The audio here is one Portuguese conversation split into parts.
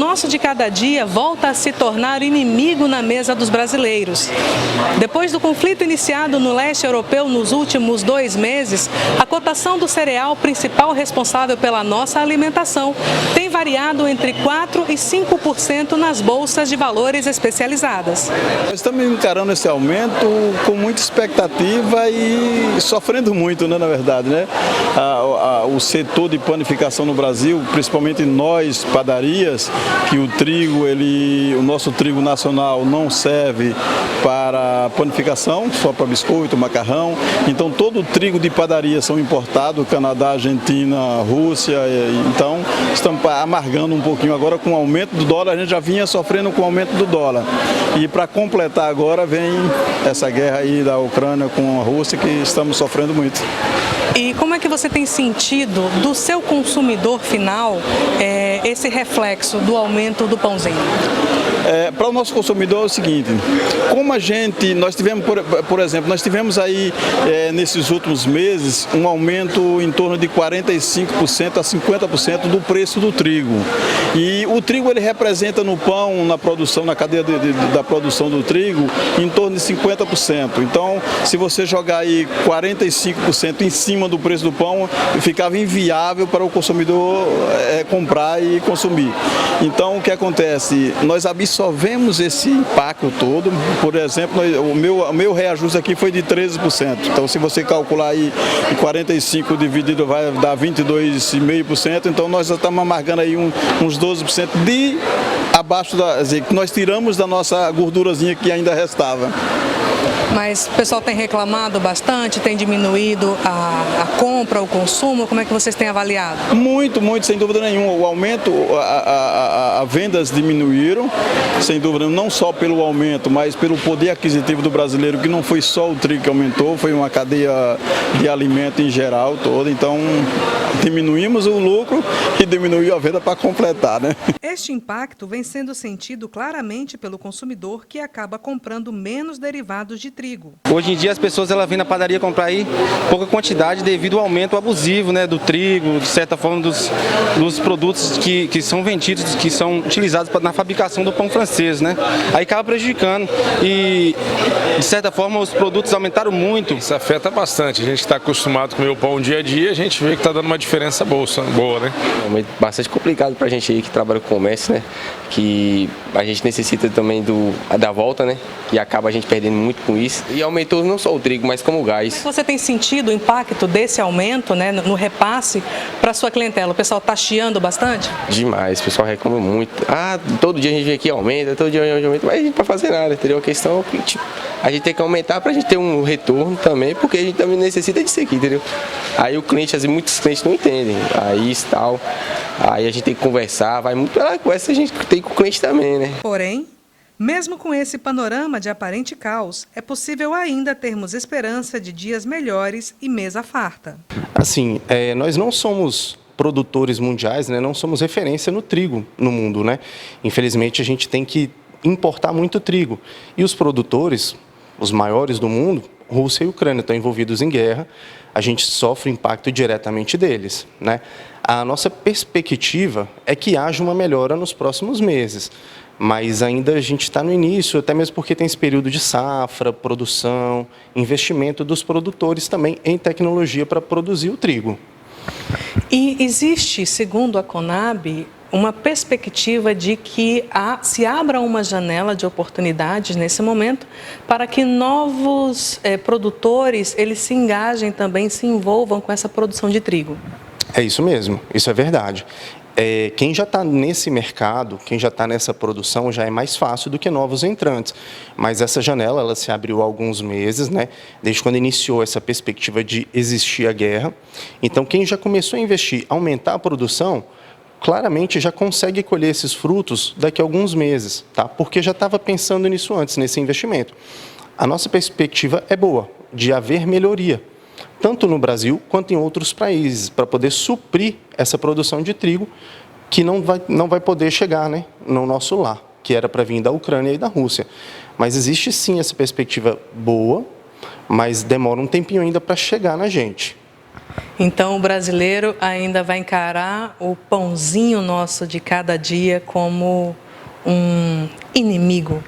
nosso de cada dia volta a se tornar inimigo na mesa dos brasileiros. Depois do conflito iniciado no leste europeu nos últimos 2 meses, a cotação do cereal, principal responsável pela nossa alimentação, tem variado entre 4% e 5% nas bolsas de valores especializadas. Nós estamos encarando esse aumento com muita expectativa e sofrendo muito, né, na verdade, né? O setor de panificação no Brasil, principalmente nós, padarias, que o nosso trigo nacional não serve para panificação, só para biscoito, macarrão. Então todo o trigo de padaria são importados, Canadá, Argentina, Rússia. Então estamos amargando um pouquinho agora com o aumento do dólar. A gente já vinha sofrendo com o aumento do dólar. E para completar agora vem essa guerra aí da Ucrânia com a Rússia, que estamos sofrendo muito. E como é que você tem sentido do seu consumidor final esse reflexo do aumento do pãozinho? Para o nosso consumidor é o seguinte, como nós tivemos, por exemplo, nós tivemos aí nesses últimos meses um aumento em torno de 45% a 50% do preço do trigo. E o trigo ele representa no pão, na produção, na cadeia da produção do trigo, em torno de 50%. Então, se você jogar aí 45% em cima do preço do pão, ficava inviável para o consumidor comprar e consumir. Então, o que acontece? Nós absorvemos esse impacto todo. Por exemplo, o meu reajuste aqui foi de 13%. Então, se você calcular aí 45 dividido vai dar 22,5%. Então, nós já estamos amargando aí uns 12% de abaixo que nós tiramos da nossa gordurazinha que ainda restava. Mas o pessoal tem reclamado bastante, tem diminuído a compra, o consumo, como é que vocês têm avaliado? Muito, sem dúvida nenhuma. O aumento, as vendas diminuíram, sem dúvida, não só pelo aumento, mas pelo poder aquisitivo do brasileiro, que não foi só o trigo que aumentou, foi uma cadeia de alimento em geral toda. Então, diminuímos o lucro e diminuiu a venda para completar, né? Este impacto vem sendo sentido claramente pelo consumidor, que acaba comprando menos derivados de trigo. Hoje em dia as pessoas vêm na padaria comprar aí pouca quantidade devido ao aumento abusivo, né, do trigo, de certa forma dos produtos que são vendidos, que são utilizados na fabricação do pão francês, né? Aí acaba prejudicando e de certa forma os produtos aumentaram muito. Isso afeta bastante. A gente está acostumado a comer o pão dia a dia, a gente vê que está dando uma diferença boa, né? É bastante complicado para a gente aí que trabalha com comércio, né? Que a gente necessita também da volta, né? Que acaba a gente perdendo muito com isso. E aumentou não só o trigo, mas como o gás. Você tem sentido o impacto desse aumento, né, no repasse para a sua clientela? O pessoal está chiando bastante? Demais, o pessoal reclama muito. Todo dia a gente vem aqui aumenta, todo dia a gente aumenta, mas a gente não pode fazer nada, entendeu? A questão é que a gente tem que aumentar para a gente ter um retorno também, porque a gente também necessita disso aqui, entendeu? Aí o cliente, muitos clientes não entendem, aí isso tal. Aí a gente tem que conversar, vai muito pela conversa, a gente tem com o cliente também, né? Porém, mesmo com esse panorama de aparente caos, é possível ainda termos esperança de dias melhores e mesa farta. Assim, nós não somos produtores mundiais, né? Não somos referência no trigo no mundo, né? Infelizmente, a gente tem que importar muito trigo. E os produtores, os maiores do mundo, Rússia e Ucrânia, estão envolvidos em guerra. A gente sofre impacto diretamente deles, né? A nossa perspectiva é que haja uma melhora nos próximos meses. Mas ainda a gente está no início, até mesmo porque tem esse período de safra, produção, investimento dos produtores também em tecnologia para produzir o trigo. E existe, segundo a Conab, uma perspectiva de que se abra uma janela de oportunidades nesse momento para que novos produtores eles se engajem também, se envolvam com essa produção de trigo. É isso mesmo, isso é verdade. Quem já está nesse mercado, quem já está nessa produção, já é mais fácil do que novos entrantes. Mas essa janela, ela se abriu há alguns meses, né? Desde quando iniciou essa perspectiva de existir a guerra. Então, quem já começou a investir, aumentar a produção, claramente já consegue colher esses frutos daqui a alguns meses, tá? Porque já estava pensando nisso antes, nesse investimento. A nossa perspectiva é boa, de haver melhoria, tanto no Brasil quanto em outros países, para poder suprir essa produção de trigo que não vai poder chegar, né, no nosso lar, que era para vir da Ucrânia e da Rússia. Mas existe sim essa perspectiva boa, mas demora um tempinho ainda para chegar na gente. Então o brasileiro ainda vai encarar o pãozinho nosso de cada dia como um inimigo?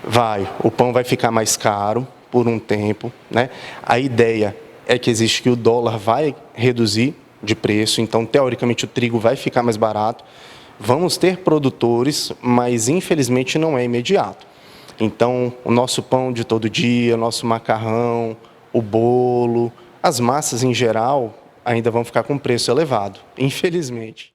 Vai, o pão vai ficar mais caro por um tempo, né? A ideia é que existe que o dólar vai reduzir de preço, então teoricamente o trigo vai ficar mais barato. Vamos ter produtores, mas infelizmente não é imediato. Então o nosso pão de todo dia, o nosso macarrão, o bolo, as massas em geral ainda vão ficar com preço elevado, infelizmente.